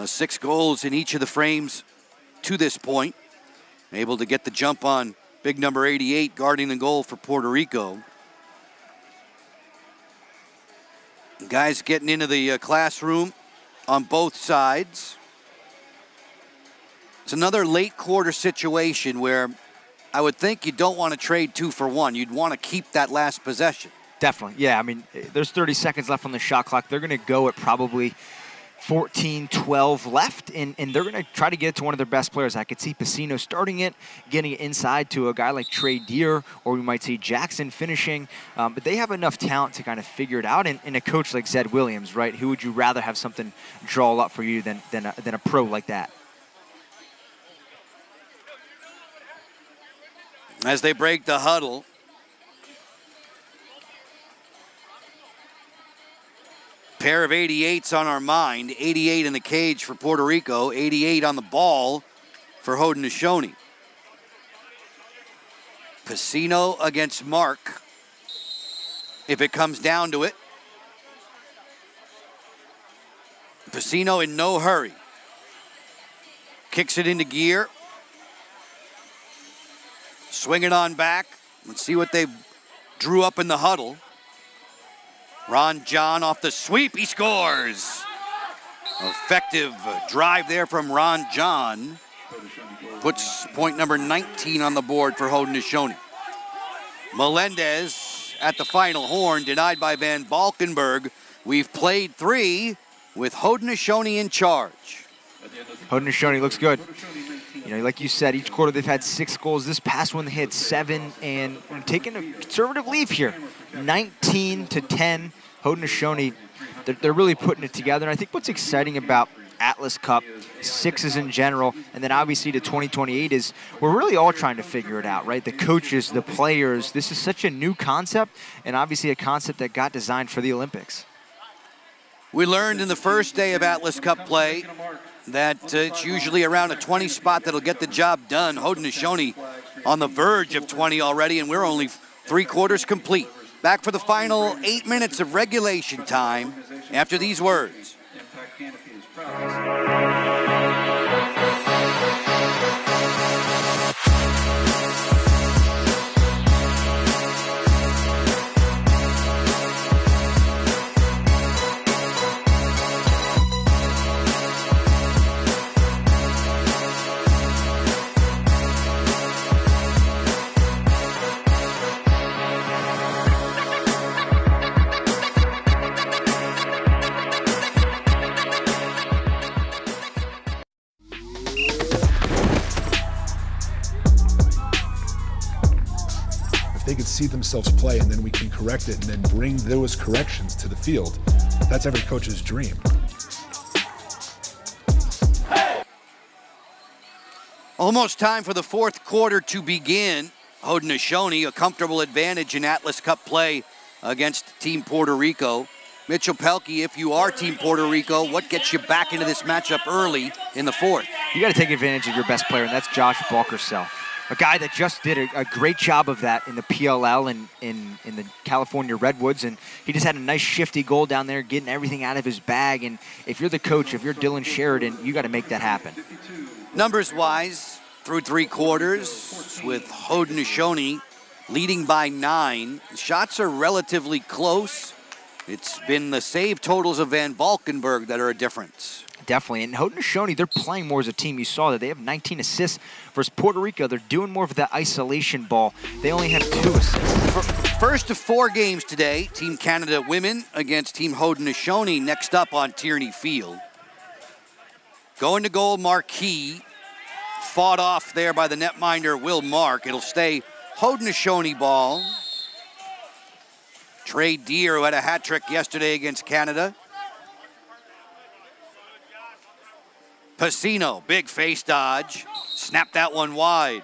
6 goals in each of the frames to this point. Able to get the jump on big number 88, guarding the goal for Puerto Rico. Guys getting into the classroom on both sides. It's another late quarter situation where I would think you don't want to trade 2 for 1. You'd want to keep that last possession. Definitely, yeah. I mean, there's 30 seconds left on the shot clock. They're going to go at probably 14-12 left, and they're going to try to get it to one of their best players. I could see Pacino starting it, getting it inside to a guy like Trey Deere, or we might see Jackson finishing. But they have enough talent to kind of figure it out, and a coach like Zed Williams, right? Who would you rather have something draw up for you than a pro like that? As they break the huddle, pair of 88s on our mind. 88 in the cage for Puerto Rico, 88 on the ball for Haudenosaunee. Pacino against Mark, if it comes down to it. Pacino in no hurry. Kicks it into gear. Swing it on back. Let's see what they drew up in the huddle. Ron John off the sweep, he scores. Effective drive there from Ron John. Puts point number 19 on the board for Haudenosaunee. Melendez at the final horn, denied by Van Valkenburg. We've played 3 with Haudenosaunee in charge. Haudenosaunee looks good. You know, like you said, each quarter they've had 6 goals. This past one they had 7, and taking a conservative lead here. 19-10, Haudenosaunee, they're really putting it together. And I think what's exciting about Atlas Cup, 6s in general, and then obviously to 2028 is we're really all trying to figure it out, right? The coaches, the players. This is such a new concept, and obviously a concept that got designed for the Olympics. We learned in the first day of Atlas Cup play that it's usually around a 20 spot that'll get the job done. Haudenosaunee on the verge of 20 already, and we're only 3 quarters complete. Back for the final 8 minutes of regulation time after these words. They could see themselves play, and then we can correct it and then bring those corrections to the field. That's every coach's dream. Almost time for the 4th quarter to begin. Haudenosaunee, a comfortable advantage in Atlas Cup play against Team Puerto Rico. Mitchell Pehlke, if you are Team Puerto Rico, what gets you back into this matchup early in the 4th? You got to take advantage of your best player, and that's Josh Balkersell. A guy that just did a great job of that in the PLL and in the California Redwoods, and he just had a nice shifty goal down there, getting everything out of his bag. And if you're the coach, if you're Dylan Sheridan, you got to make that happen. Numbers-wise, through 3 quarters, with Haudenosaunee leading by 9. Shots are relatively close. It's been the save totals of Van Valkenburg that are a difference. Definitely, and Haudenosaunee, they're playing more as a team. You saw that they have 19 assists versus Puerto Rico. They're doing more of that isolation ball. They only have 2 assists. First of 4 games today, Team Canada women against Team Haudenosaunee next up on Tierney Field. Going to goal, Marquis. Fought off there by the netminder, Will Mark. It'll stay Haudenosaunee ball. Trey Deere, who had a hat trick yesterday against Canada. Pacino, big face dodge. Snapped that one wide.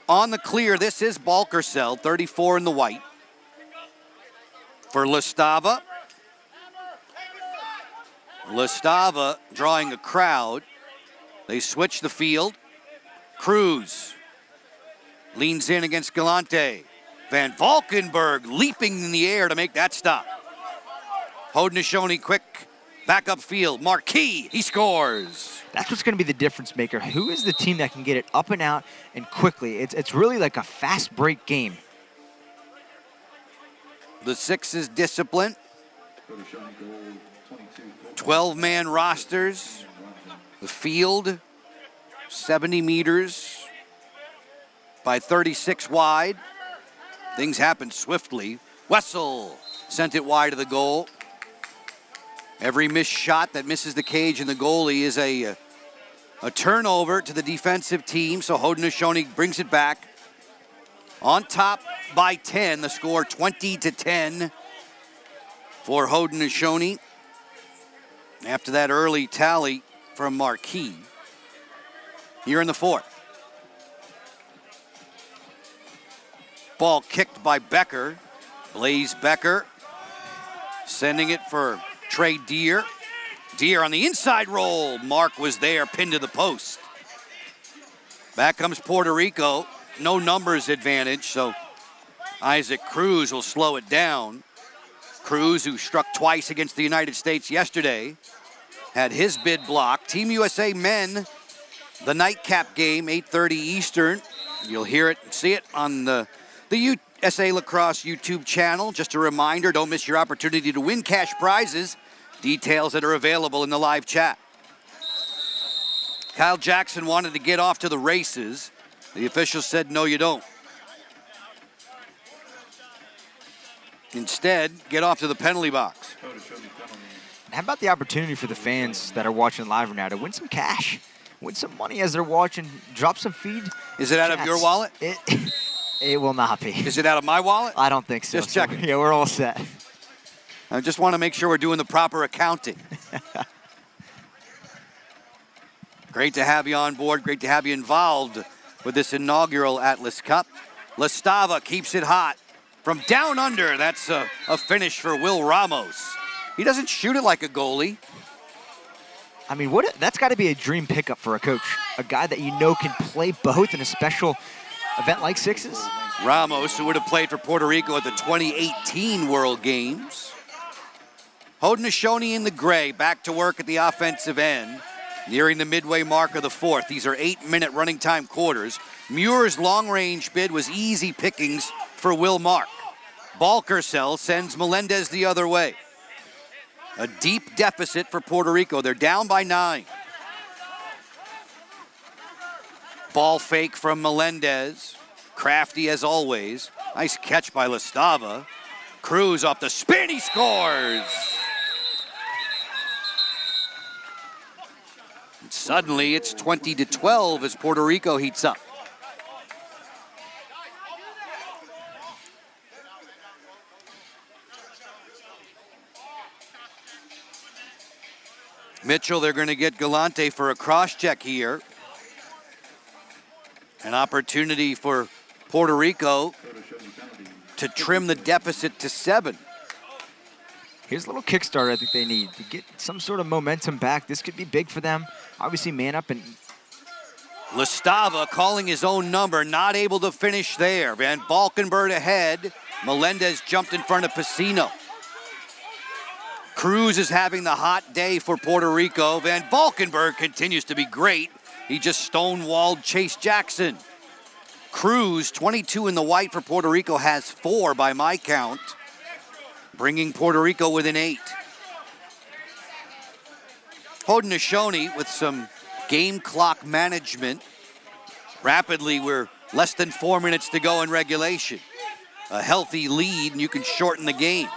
On the clear, this is Balkersell, 34 in the white. For Lestava. Lestava drawing a crowd. They switch the field. Cruz leans in against Galante. Van Valkenburg leaping in the air to make that stop. Haudenosaunee quick back up field. Marquis, he scores. That's what's going to be the difference maker. Who is the team that can get it up and out and quickly? It's really like a fast break game. The Sixes discipline. 12-man rosters. The field, 70 meters by 36 wide. Things happen swiftly. Wessel sent it wide of the goal. Every missed shot that misses the cage and the goalie is a turnover to the defensive team, so Haudenosaunee brings it back. On top by 10, the score 20-10 for Haudenosaunee. After that early tally from Marquis. Here in the fourth. Ball kicked by Becker. Blaze Becker sending it for Trey Deer. Deer on the inside roll. Mark was there, pinned to the post. Back comes Puerto Rico. No numbers advantage, so Isaac Cruz will slow it down. Cruz, who struck twice against the United States yesterday, had his bid blocked. Team USA men, the nightcap game, 8:30 Eastern. You'll hear it and see it on the USA Lacrosse YouTube channel. Just a reminder, don't miss your opportunity to win cash prizes. Details that are available in the live chat. Kyle Jackson wanted to get off to the races. The official said, no, you don't. Instead, get off to the penalty box. How about the opportunity for the fans that are watching live right now to win some cash, win some money as they're watching, drop some feed? Is it out of your wallet? It will not be. Is it out of my wallet? I don't think so. Just checking. Yeah, we're all set. I just want to make sure we're doing the proper accounting. Great to have you on board. Great to have you involved with this inaugural Atlas Cup. Lestava keeps it hot from down under. That's a finish for Will Ramos. He doesn't shoot it like a goalie. I mean, that's got to be a dream pickup for a coach. A guy that you know can play both in a special event like Sixes. Ramos, who would have played for Puerto Rico at the 2018 World Games. Haudenosaunee in the gray, back to work at the offensive end. Nearing the midway mark of the fourth. These are 8-minute running time quarters. Muir's long-range bid was easy pickings for Will Mark. Balkersell sends Melendez the other way. A deep deficit for Puerto Rico. They're down by 9. Ball fake from Melendez. Crafty as always. Nice catch by Lestava. Cruz off the spin, he scores! And suddenly it's 20-12 as Puerto Rico heats up. Mitchell, they're going to get Galante for a cross-check here. An opportunity for Puerto Rico to trim the deficit to 7. Here's a little kickstarter I think they need to get some sort of momentum back. This could be big for them. Obviously, man up and... Lestava calling his own number, not able to finish there. Van Valkenburg ahead. Melendez jumped in front of Pacino. Cruz is having the hot day for Puerto Rico. Van Valkenburg continues to be great. He just stonewalled Chase Jackson. Cruz, 22 in the white for Puerto Rico, has 4 by my count, bringing Puerto Rico within 8. Haudenosaunee with some game clock management. Rapidly, we're less than 4 minutes to go in regulation. A healthy lead, and you can shorten the game.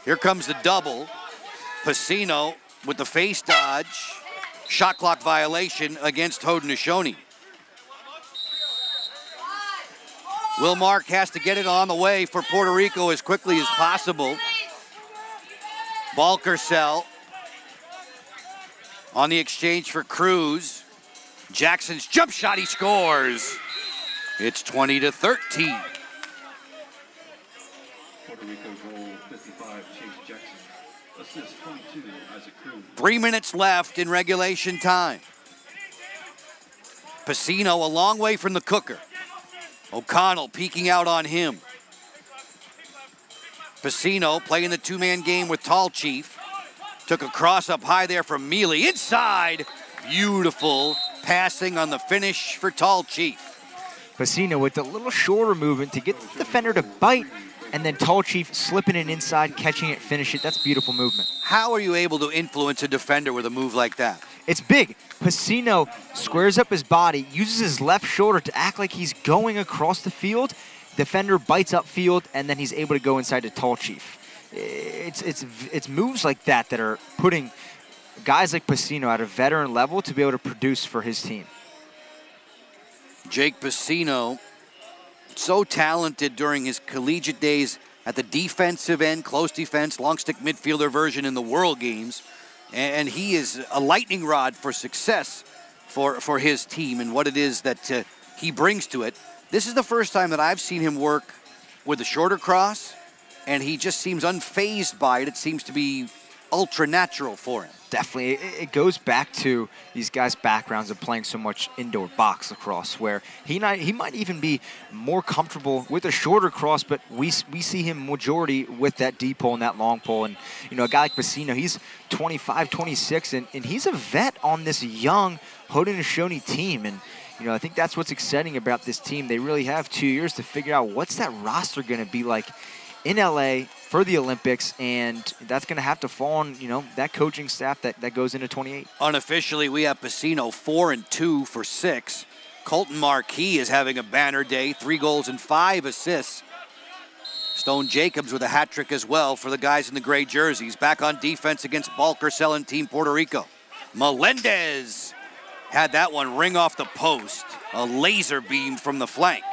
Here comes the double. Pacino with the face dodge. Shot clock violation against Haudenosaunee. Will Mark has to get it on the way for Puerto Rico as quickly as possible. Balkersell on the exchange for Cruz. Jackson's jump shot, he scores. It's 20-13. Puerto Rico goal 55, Chase Jackson. Assist 22, Isaac Cruz. 3 minutes left in regulation time. Pacino a long way from the cooker. O'Connell peeking out on him. Pacino playing the two-man game with Tall Chief. Took a cross up high there from Mealy. Inside. Beautiful passing on the finish for Tall Chief. Pacino with a little shorter movement to get the defender to bite, and then Tall Chief slipping it inside, catching it, finish it. That's beautiful movement. How are you able to influence a defender with a move like that? It's big. Pacino squares up his body, uses his left shoulder to act like he's going across the field. Defender bites upfield, and then he's able to go inside to Tall Chief. It's moves like that that are putting guys like Pacino at a veteran level to be able to produce for his team. Jake Pacino, so talented during his collegiate days at the defensive end, close defense, long stick midfielder version in the World Games. And he is a lightning rod for success for his team and what it is that he brings to it. This is the first time that I've seen him work with a shorter cross, and he just seems unfazed by it. It seems to be ultra natural for him. Definitely. It goes back to these guys' backgrounds of playing so much indoor box lacrosse, where he might even be more comfortable with a shorter cross, but we see him majority with that deep pole and that long pole. And, you know, a guy like Pacino, he's 25, 26, and he's a vet on this young Haudenosaunee team. And, you know, I think that's what's exciting about this team. They really have 2 years to figure out what's that roster going to be like in LA for the Olympics, and that's going to have to fall on, you know, that coaching staff that goes into 28. Unofficially, we have Pacino 4 and 2 for 6. Colton Marquis is having a banner day, 3 goals and 5 assists. Stone Jacobs with a hat trick as well for the guys in the gray jerseys. Back on defense against Balkersell and Team Puerto Rico. Melendez had that one ring off the post. A laser beam from the flank.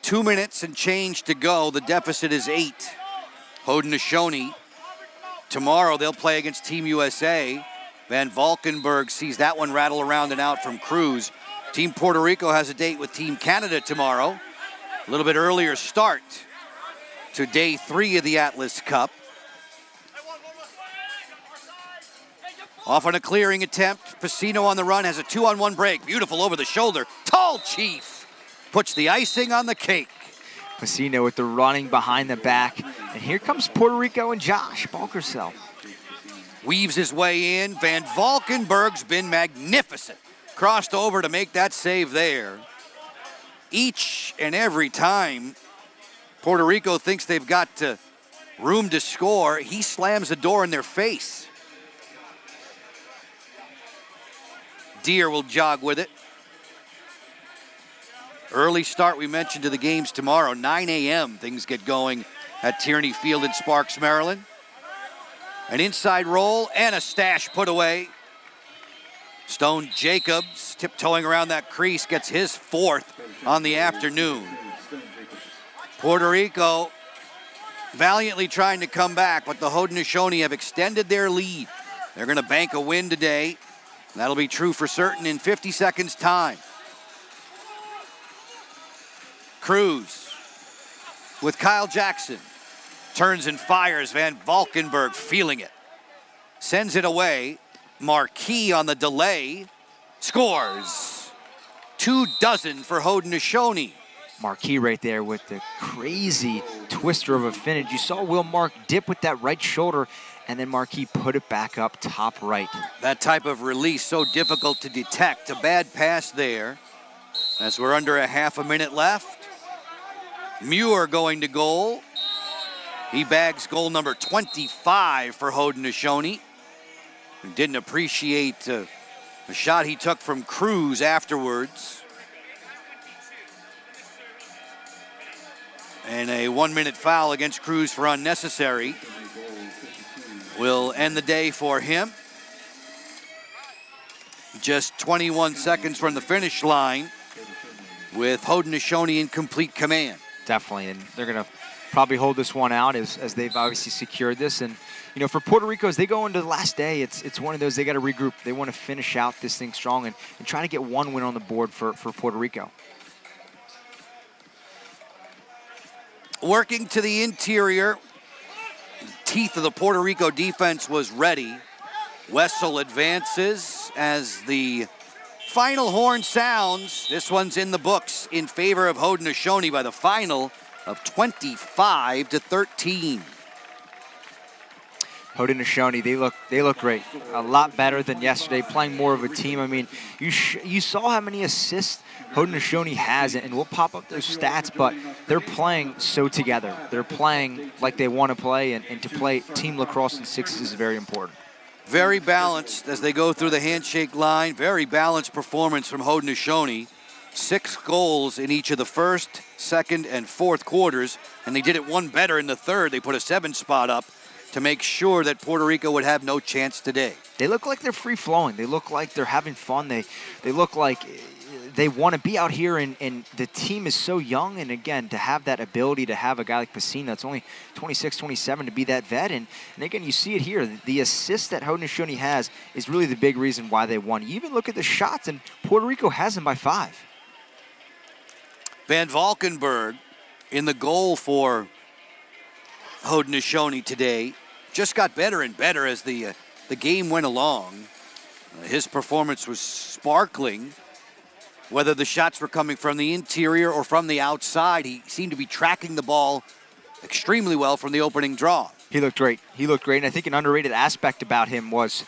2 minutes and change to go. The deficit is 8. Haudenosaunee. Tomorrow they'll play against Team USA. Van Valkenburg sees that one rattle around and out from Cruz. Team Puerto Rico has a date with Team Canada tomorrow. A little bit earlier start to day 3 of the Atlas Cup. Off on a clearing attempt. Pacino on the run has a 2-on-1 break. Beautiful over the shoulder. Tall Chief puts the icing on the cake. Pacino with the running behind the back. And here comes Puerto Rico and Josh Balkersell. Weaves his way in. Van Valkenburg's been magnificent. Crossed over to make that save there. Each and every time Puerto Rico thinks they've got room to score, he slams the door in their face. Deere will jog with it. Early start, we mentioned, to the games tomorrow. 9 a.m. things get going at Tierney Field in Sparks, Maryland. An inside roll and a stash put away. Stone Jacobs tiptoeing around that crease gets his 4th on the afternoon. Puerto Rico valiantly trying to come back, but the Haudenosaunee have extended their lead. They're going to bank a win today. That'll be true for certain in 50 seconds time. Cruz with Kyle Jackson. Turns and fires. Van Valkenburg feeling it. Sends it away. Marquis on the delay. Scores. 24 for Haudenosaunee. Marquis right there with the crazy twister of a finish. You saw Will Mark dip with that right shoulder, and then Marquis put it back up top right. That type of release so difficult to detect. A bad pass there as we're under a half a minute left. Muir going to goal. He bags goal number 25 for Haudenosaunee. Didn't appreciate the shot he took from Cruz afterwards. And a 1-minute foul against Cruz for unnecessary will end the day for him. Just 21 seconds from the finish line with Haudenosaunee in complete command. Definitely, and they're going to probably hold this one out as they've obviously secured this. And, you know, for Puerto Rico, as they go into the last day, it's one of those, they got to regroup. They want to finish out this thing strong and try to get one win on the board for Puerto Rico. Working to the interior, the teeth of the Puerto Rico defense was ready. Wessel advances as the final horn sounds. This one's in the books in favor of Haudenosaunee by the final of 25-13. Haudenosaunee, they look great. A lot better than yesterday, playing more of a team. I mean, you saw how many assists Haudenosaunee has, and we'll pop up those stats, but they're playing so together. They're playing like they want to play, and to play team lacrosse in sixes is very important. Very balanced as they go through the handshake line. Very balanced performance from Haudenosaunee. 6 goals in each of the first, second, and fourth quarters, and they did it one better in the third. They put a 7 spot up to make sure that Puerto Rico would have no chance today. They look like they're free-flowing. They look like they're having fun. They look like they want to be out here, and the team is so young. And, again, to have that ability to have a guy like Pacina that's only 26, 27 to be that vet. And again, you see it here. The assist that Haudenosaunee has is really the big reason why they won. You even look at the shots, and Puerto Rico has them by 5. Van Valkenburg in the goal for Haudenosaunee today. Just got better and better as the game went along. His performance was sparkling. Whether the shots were coming from the interior or from the outside, he seemed to be tracking the ball extremely well from the opening draw. He looked great. He looked great. And I think an underrated aspect about him was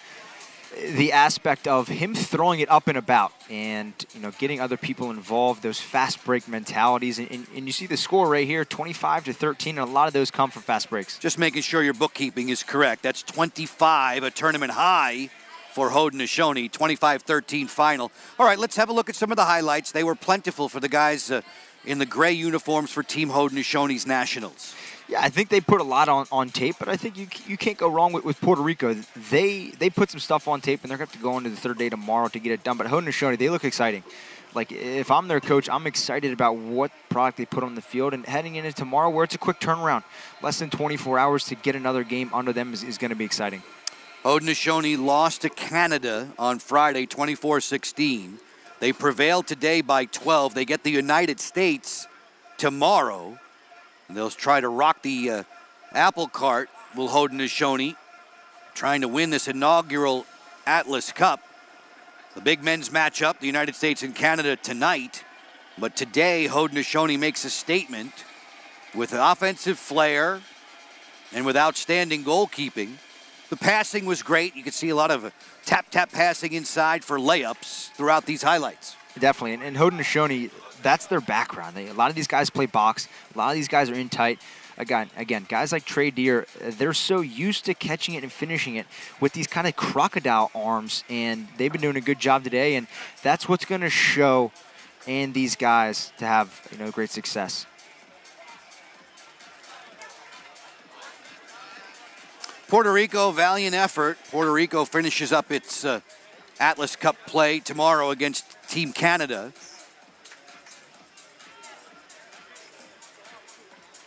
the aspect of him throwing it up and about and, you know, getting other people involved, those fast break mentalities. And you see the score right here, 25-13, and a lot of those come from fast breaks. Just making sure your bookkeeping is correct. That's 25, a tournament high for Haudenosaunee, 25-13 final. All right, let's have a look at some of the highlights. They were plentiful for the guys in the gray uniforms for Team Haudenosaunee's Nationals. Yeah, I think they put a lot on tape, but I think you can't go wrong with Puerto Rico. They put some stuff on tape, and they're going to have to go into the third day tomorrow to get it done. But Haudenosaunee, they look exciting. Like, if I'm their coach, I'm excited about what product they put on the field. And heading into tomorrow, where it's a quick turnaround, less than 24 hours to get another game under them is going to be exciting. Haudenosaunee lost to Canada on Friday, 24-16. They prevailed today by 12. They get the United States tomorrow. They'll try to rock the apple cart, will Haudenosaunee, trying to win this inaugural Atlas Cup. The big men's matchup, the United States and Canada tonight. But today, Haudenosaunee makes a statement with offensive flair and with outstanding goalkeeping. The passing was great. You could see a lot of tap-tap passing inside for layups throughout these highlights. Definitely, and Haudenosaunee, that's their background. A lot of these guys play box. A lot of these guys are in tight. Again, guys like Trey Deer, they're so used to catching it and finishing it with these kind of crocodile arms, and they've been doing a good job today, and that's what's going to show in these guys to have, you know, great success. Puerto Rico, valiant effort. Puerto Rico finishes up its Atlas Cup play tomorrow against Team Canada.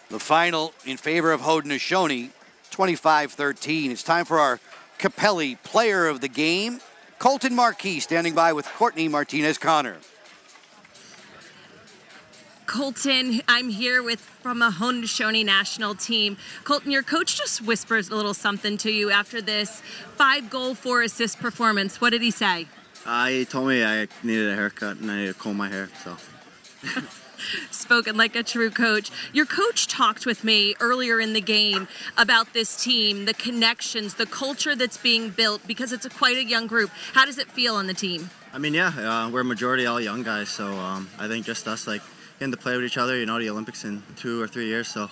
The final in favor of Haudenosaunee, 25-13. It's time for our Capelli Player of the Game. Colton Marquis standing by with Courtney Martinez-Connor. Colton, I'm here from a Haudenosaunee national team. Colton, your coach just whispers a little something to you after this 5-goal, 4-assist performance. What did he say? He told me I needed a haircut and I needed to comb my hair, so. Spoken like a true coach. Your coach talked with me earlier in the game about this team, the connections, the culture that's being built, because it's quite a young group. How does it feel on the team? I mean, yeah, we're a majority all young guys, so I think just us, like, getting to play with each other, you know, the Olympics in 2 or 3 years, so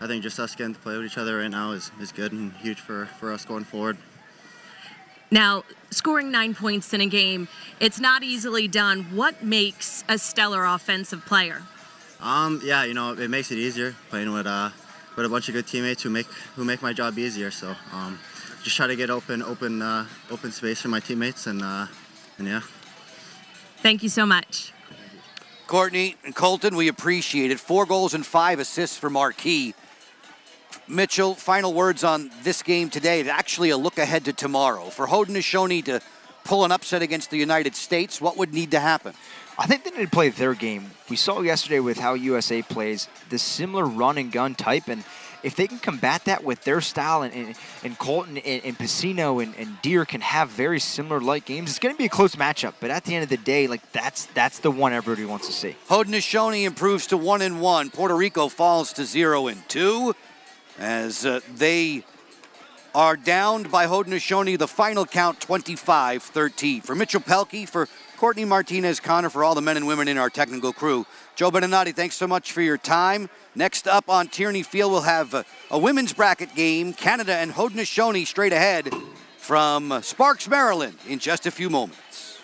I think just us getting to play with each other right now is good and huge for us going forward. Now, scoring 9 points in a game, it's not easily done. What makes a stellar offensive player? Yeah, you know, it makes it easier playing with a bunch of good teammates who make my job easier. So just try to get open space for my teammates, and yeah. Thank you so much. Courtney and Colton, we appreciate it. 4 goals and 5 assists for Marquis. Mitchell, final words on this game today. It's actually a look ahead to tomorrow. For Haudenosaunee to pull an upset against the United States, what would need to happen? I think they need to play their game. We saw yesterday with how USA plays, the similar run and gun type, and if they can combat that with their style, and Coleton and Piscino and Deere can have very similar light games, it's going to be a close matchup. But at the end of the day, like that's the one everybody wants to see. Haudenosaunee improves to 1-1. Puerto Rico falls to 0-2 as they are downed by Haudenosaunee. The final count 25-13. For Mitchell Pehlke, for Courtney, Martinez, Connor, for all the men and women in our technical crew. Joe Beninati, thanks so much for your time. Next up on Tierney Field, we'll have a women's bracket game, Canada and Haudenosaunee straight ahead from Sparks, Maryland, in just a few moments.